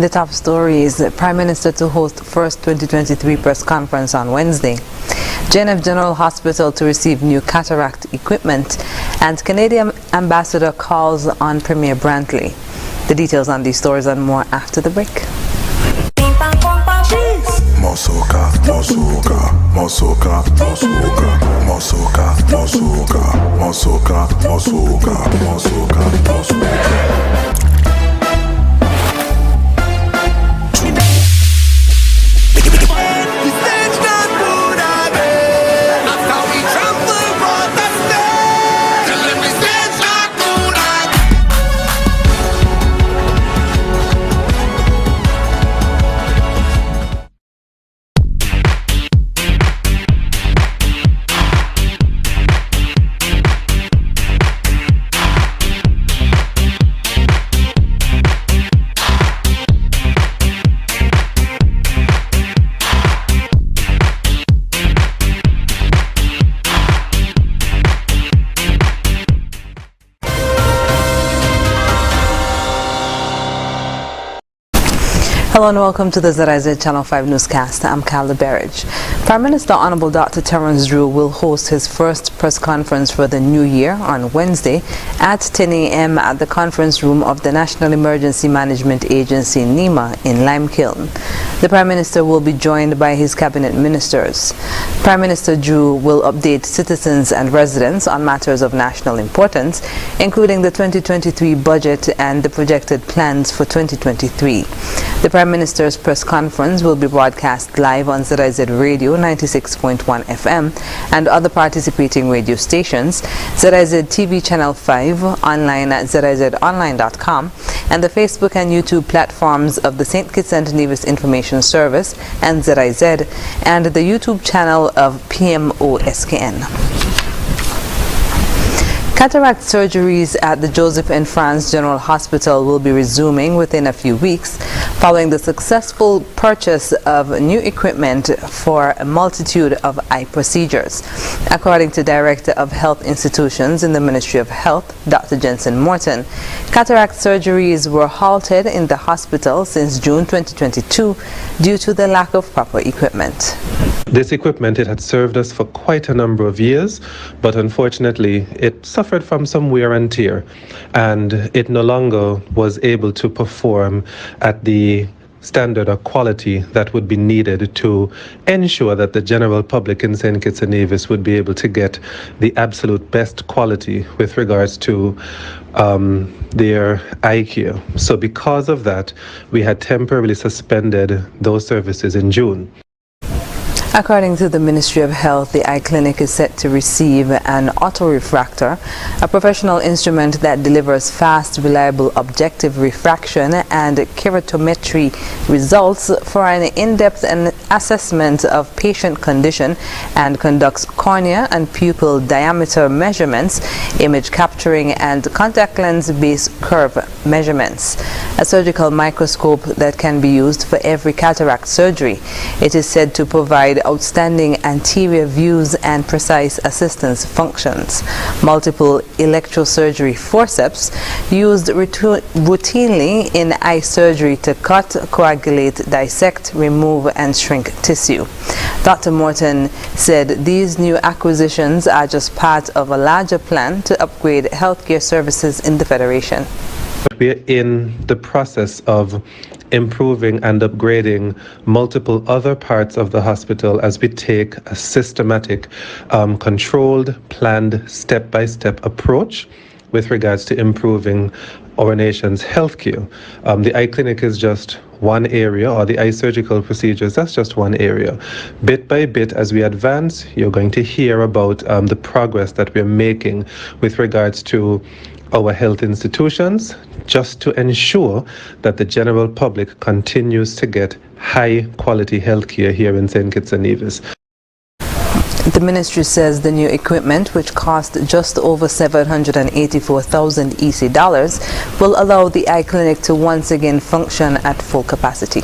the top stories, Prime Minister to host first 2023 press conference on Wednesday. JNF General Hospital to receive new cataract equipment, and Canadian Ambassador calls on Premier Brantley. The details on these stories and more after the break. Mosoka, Mosoka, Mosoka, Mosoka, Mosoka, Mosoka, Mosoka, Mosoka, Mosoka, Mosoka. Hello and welcome to the ZIZ Channel 5 newscast. I'm Carla Berridge. Prime Minister Honorable Dr. Terence Drew will host his first press conference for the new year on Wednesday at 10 a.m. at the conference room of the National Emergency Management Agency, NEMA, in Limekiln. The Prime Minister will be joined by his cabinet ministers. Prime Minister Drew will update citizens and residents on matters of national importance, including the 2023 budget and the projected plans for 2023. The Prime Minister's press conference will be broadcast live on ZIZ Radio 96.1 FM and other participating radio stations, ZIZ TV Channel 5, online at zizonline.com, and the Facebook and YouTube platforms of the St. Kitts and Nevis Information Service and ZIZ, and the YouTube channel of PMO-SKN. Cataract surgeries at the Joseph N. France General Hospital will be resuming within a few weeks following the successful purchase of new equipment for a multitude of eye procedures. According to Director of Health Institutions in the Ministry of Health, Dr. Jensen Morton, cataract surgeries were halted in the hospital since June 2022 due to the lack of proper equipment. This equipment, it had served us for quite a number of years, but unfortunately it suffered from some wear and tear, and it no longer was able to perform at the standard or quality that would be needed to ensure that the general public in St. Kitts and Nevis would be able to get the absolute best quality with regards to their eye care. So because of that, we had temporarily suspended those services in June. According to the Ministry of Health, the eye clinic is set to receive an autorefractor, a professional instrument that delivers fast, reliable, objective refraction and keratometry results for an in-depth assessment of patient condition, and conducts cornea and pupil diameter measurements, image capturing, and contact lens-based curve measurements. A surgical microscope that can be used for every cataract surgery. It is said to provide outstanding anterior views and precise assistance functions. Multiple electrosurgery forceps used routinely in eye surgery to cut, coagulate, dissect, remove, and shrink tissue. Dr. Morton said these new acquisitions are just part of a larger plan to upgrade healthcare services in the Federation. We're in the process of improving and upgrading multiple other parts of the hospital as we take a systematic, controlled, planned, step-by-step approach with regards to improving our nation's healthcare. The eye clinic is just one area, or the eye surgical procedures, that's just one area. Bit by bit, as we advance, you're going to hear about the progress that we're making with regards to our health institutions, just to ensure that the general public continues to get high quality health care here in St. Kitts and Nevis. The ministry says the new equipment, which cost just over $784,000 EC dollars, will allow the eye clinic to once again function at full capacity.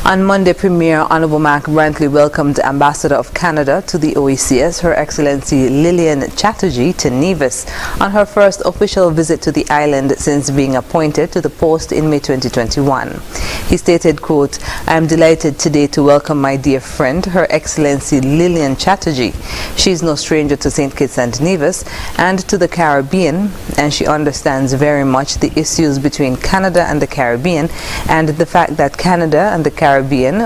On Monday, Premier Honorable Mac Brantley welcomed Ambassador of Canada to the OECS, Her Excellency Lillian Chatterjee, to Nevis on her first official visit to the island since being appointed to the post in May 2021. He stated, quote, "I am delighted today to welcome my dear friend, Her Excellency Lillian Chatterjee. She is no stranger to St. Kitts and Nevis and to the Caribbean, and she understands very much the issues between Canada and the Caribbean and the fact that Canada and the Caribbean,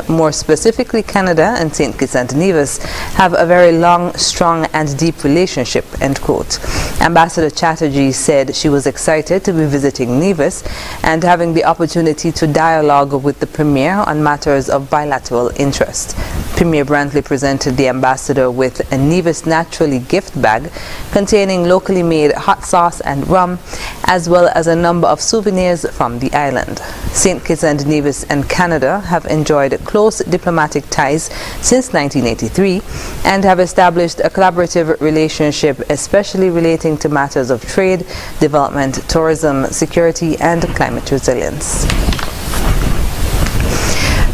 more specifically Canada and St. Kitts and Nevis, have a very long, strong and deep relationship," end quote. Ambassador Chatterjee said she was excited to be visiting Nevis and having the opportunity to dialogue with the Premier on matters of bilateral interest. Premier Brantley presented the ambassador with a Nevis Naturally gift bag containing locally made hot sauce and rum, as well as a number of souvenirs from the island. St. Kitts and Nevis and Canada have enjoyed close diplomatic ties since 1983 and have established a collaborative relationship, especially relating to matters of trade, development, tourism, security, and climate resilience.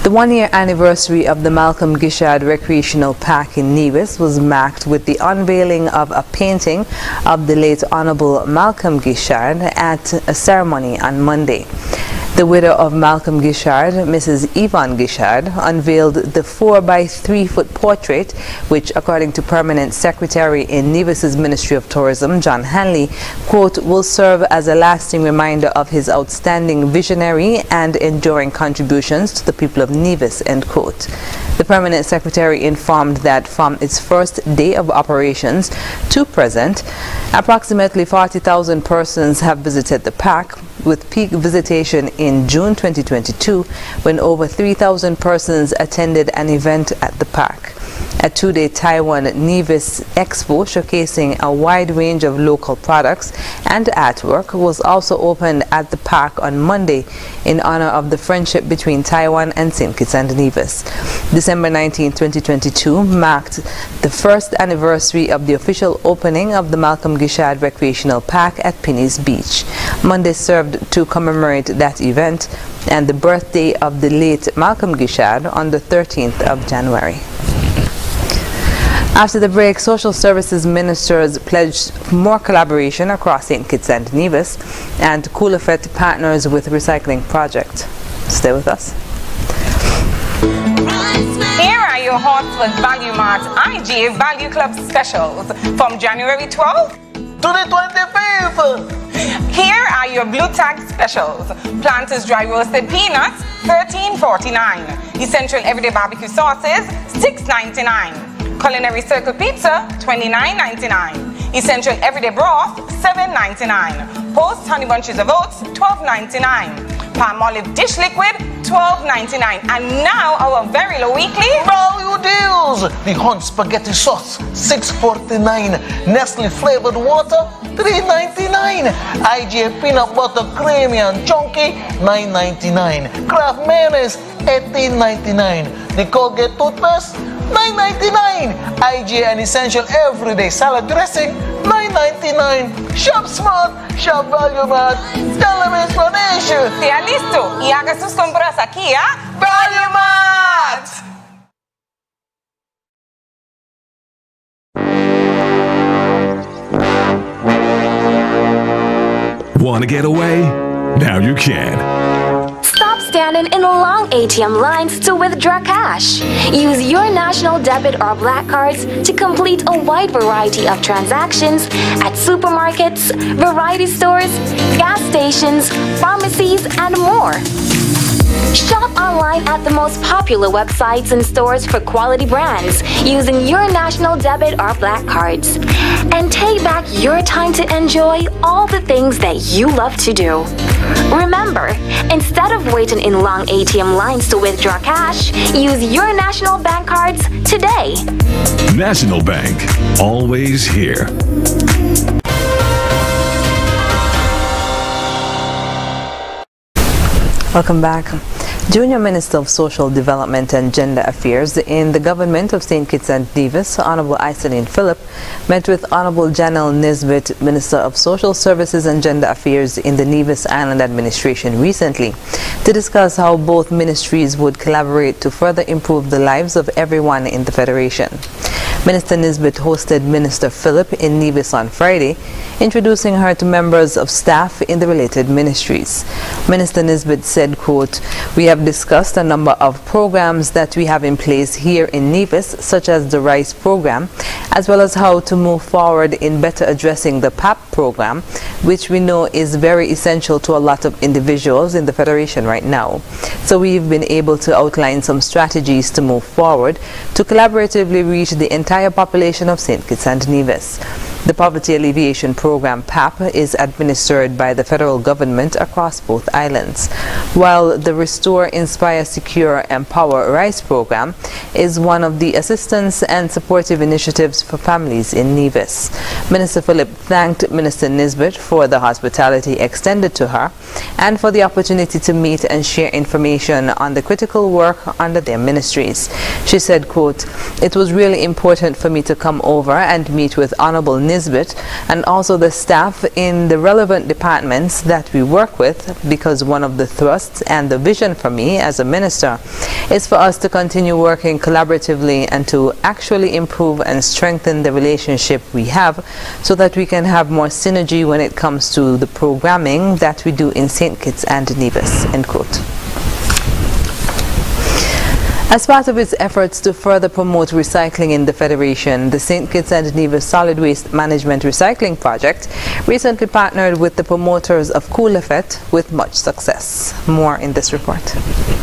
The one-year anniversary of the Malcolm Gishard Recreational Park in Nevis was marked with the unveiling of a painting of the late Honorable Malcolm Gishard at a ceremony on Monday. The widow of Malcolm Gishard, Mrs. Yvonne Gishard, unveiled the 4-by-3-foot portrait, which, according to Permanent Secretary in Nevis's Ministry of Tourism, John Hanley, quote, "will serve as a lasting reminder of his outstanding visionary and enduring contributions to the people of Nevis," end quote. The Permanent Secretary informed that from its first day of operations to present, approximately 40,000 persons have visited the park, with peak visitation in June 2022 when over 3,000 persons attended an event at the park. A two-day Taiwan Nevis Expo showcasing a wide range of local products and artwork was also opened at the park on Monday in honor of the friendship between Taiwan and St. Kitts and Nevis. December 19, 2022 marked the first anniversary of the official opening of the Malcolm Gishard Recreational Park at Penny's Beach. Monday served to commemorate that event and the birthday of the late Malcolm Gishard on the 13th of January. After the break, social services ministers pledged more collaboration across St. Kitts and Nevis, and Coolafet partners with recycling project. Stay with us. Here are your Hartsford Value Mart IGA Value Club specials from January 12th to the 25th. Here are your Blue Tag specials. Planters Dry Roasted Peanuts, $13.49. Essential Everyday Barbecue Sauces, $6.99. Culinary Circle Pizza, $29.99. Essential Everyday Broth, $7.99. Post Honey Bunches of Oats, $12.99. Palm Olive Dish Liquid, $12.99. And now our very low weekly value deals. The Hunt Spaghetti Sauce, $6.49. Nestle Flavored Water, $3.99. IGA Peanut Butter Creamy and Chunky, $9.99. Kraft Mayonnaise, $18.99. The Colgate Toothpaste, $9.99. IGA and Essential Everyday Salad Dressing, $9.99. Shop Smart, Shop Value Mart. Tell them explanation. sea listo y haga sus compras aquí a Value Mart. Want to get away? Now you can. Stop standing in long ATM lines to withdraw cash. Use your national debit or black cards to complete a wide variety of transactions at supermarkets, variety stores, gas stations, pharmacies, and more. Shop online at the most popular websites and stores for quality brands using your national debit or black cards. And take back your time to enjoy all the things that you love to do. Remember, instead of waiting in long ATM lines to withdraw cash, use your national bank cards today. National Bank, always here. Welcome back. Junior Minister of Social Development and Gender Affairs in the government of St. Kitts and Nevis, Honorable Iselin Phillip, met with Honorable Janelle Nisbet, Minister of Social Services and Gender Affairs in the Nevis Island Administration recently, to discuss how both ministries would collaborate to further improve the lives of everyone in the Federation. Minister Nisbet hosted Minister Phillip in Nevis on Friday, introducing her to members of staff in the related ministries. Minister Nisbet said, quote, "We have discussed a number of programs that we have in place here in Nevis, such as the RICE program, as well as how to move forward in better addressing the PAP program, which we know is very essential to a lot of individuals in the Federation right now. So we've been able to outline some strategies to move forward to collaboratively reach the entire population of St. Kitts and Nevis. The Poverty Alleviation Program, PAP, is administered by the federal government across both islands, while the Restore, Inspire, Secure, Empower RICE program is one of the assistance and supportive initiatives for families in Nevis. Minister Phillip thanked Minister Nisbet for the hospitality extended to her and for the opportunity to meet and share information on the critical work under their ministries. She said, quote, "It was really important for me to come over and meet with Honorable Nisbet and also the staff in the relevant departments that we work with, because one of the thrusts and the vision for me as a minister is for us to continue working collaboratively and to actually improve and strengthen the relationship we have so that we can have more synergy when it comes to the programming that we do in St. Kitts and Nevis," end quote. As part of its efforts to further promote recycling in the Federation, the St. Kitts and Nevis Solid Waste Management Recycling Project recently partnered with the promoters of Coolefet with much success. More in this report.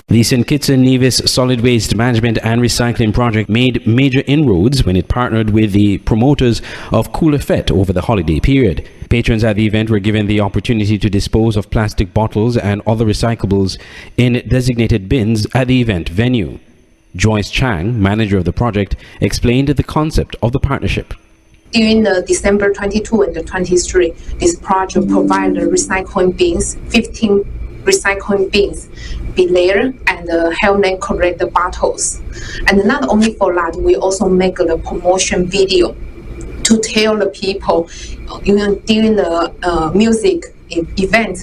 The St. Kitts and Nevis Solid Waste Management and Recycling Project made major inroads when it partnered with the promoters of Coolefet over the holiday period. Patrons at the event were given the opportunity to dispose of plastic bottles and other recyclables in designated bins at the event venue. Joyce Chang, manager of the project, explained the concept of the partnership. During the December 22 and 23, this project provided recycling bins, 15 recycling bins, be there and help them collect the bottles. And not only for that, we also make the promotion video to tell the people during the music event.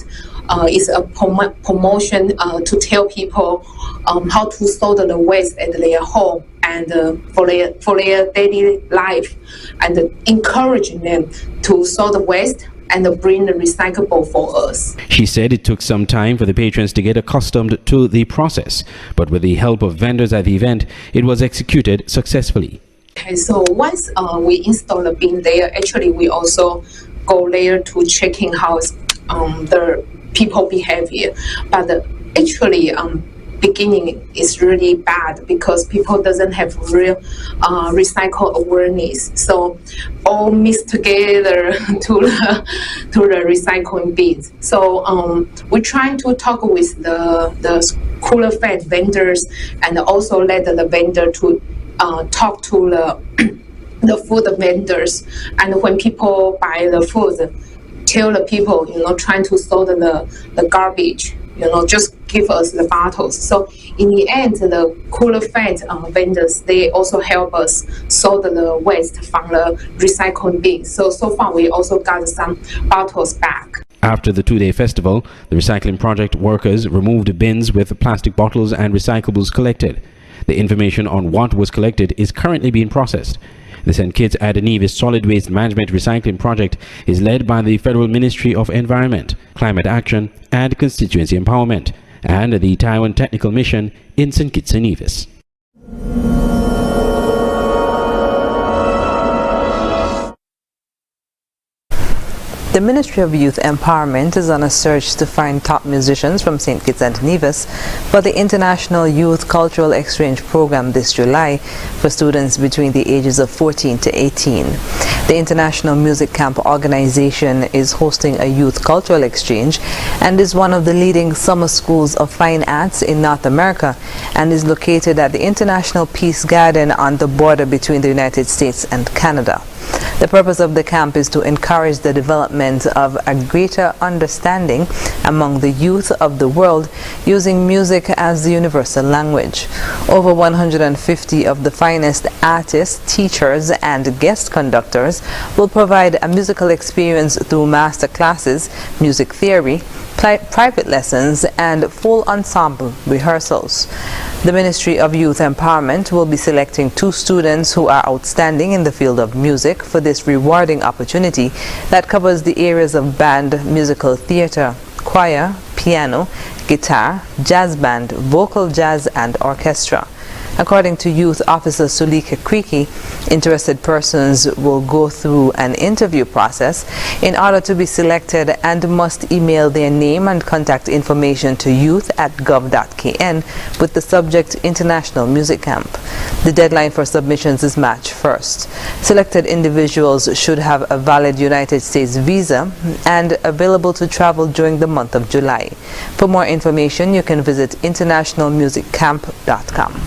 Is a promotion to tell people how to sort the waste at their home and for their daily life, and encouraging them to sort the waste and bring the recyclable for us. She said it took some time for the patrons to get accustomed to the process, but with the help of vendors at the event, it was executed successfully. Okay, so once we install the bin there, actually we also go there to checking how the people behavior, but actually beginning is really bad because people doesn't have real recycle awareness, so all mixed together to the recycling bins. So we're trying to talk with the Coolefet vendors and also let the vendor to talk to the food vendors, and when people buy the food, tell the people, trying to sort the garbage, just give us the bottles. So in the end, the Coolefet vendors, they also help us sort the waste from the recycling bin. So far we also got some bottles back. After the two-day festival, the recycling project workers removed bins with plastic bottles and recyclables collected. The information on what was collected is currently being processed. The St. Kitts and Nevis Solid Waste Management Recycling Project is led by the Federal Ministry of Environment, Climate Action and Constituency Empowerment and the Taiwan Technical Mission in St. Kitts and Nevis. The Ministry of Youth Empowerment is on a search to find top musicians from St. Kitts and Nevis for the International Youth Cultural Exchange Program this July for students between the ages of 14 to 18. The International Music Camp organization is hosting a youth cultural exchange and is one of the leading summer schools of fine arts in North America and is located at the International Peace Garden on the border between the United States and Canada. The purpose of the camp is to encourage the development of a greater understanding among the youth of the world using music as the universal language. Over 150 of the finest artists, teachers, and guest conductors will provide a musical experience through master classes, music theory, private lessons, and full ensemble rehearsals. The Ministry of Youth Empowerment will be selecting 2 students who are outstanding in the field of music for this rewarding opportunity that covers the areas of band, musical theater, choir, piano, guitar, jazz band, vocal jazz, and orchestra. According to Youth Officer Sulika Kriki, interested persons will go through an interview process in order to be selected and must email their name and contact information to youth@gov.kn with the subject International Music Camp. The deadline for submissions is March 1st. Selected individuals should have a valid United States visa and available to travel during the month of July. For more information, you can visit internationalmusiccamp.com.